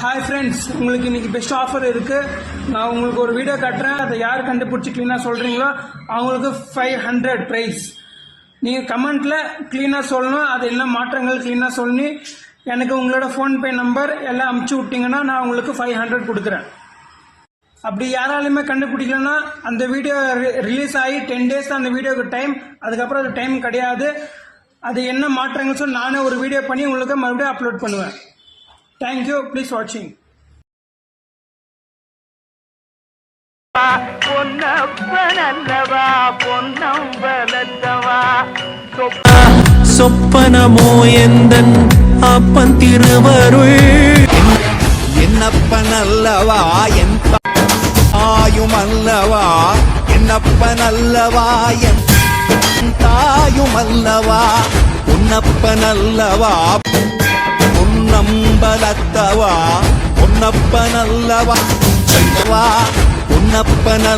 Hi friends, உங்களுக்கு இன்றைக்கி best offer இருக்குது. நான் உங்களுக்கு ஒரு வீடியோ காட்டுறேன். அதை யார் கண்டுபிடிச்சி க்ளீனாக சொல்கிறீங்களோ அவங்களுக்கு 500 ப்ரைஸ். நீங்கள் கமெண்ட்டில் க்ளீனாக சொல்லணும், அது என்ன மாற்றங்கள் க்ளீனாக சொல்லி எனக்கு உங்களோட ஃபோன்பே நம்பர் எல்லாம் அமுச்சு விட்டிங்கன்னா நான் உங்களுக்கு 500 கொடுக்குறேன். அப்படி யாராலையுமே கண்டுபிடிக்கலன்னா அந்த வீடியோ ரிலீஸ் ஆகி 10 days தான் அந்த வீடியோக்கு டைம். அதுக்கப்புறம் அது டைம் கிடையாது. அது என்ன மாற்றங்கள் சொல்லி நானே ஒரு வீடியோ பண்ணி உங்களுக்கு மறுபடியும் அப்லோட் பண்ணுவேன். Thank you. Please watching. சொப்பனமோ எந்தன் அப்பன் திருவருள் என்னப்பன் அல்லவா என் தாயும் அல்லவா என்னப்பன் அல்லவா என் தாயும் அல்லவா உன்னப்பன் அல்லவா பொன்னம்பலத்தவா பொன்னப்பனல்லவா பொன்னப்பன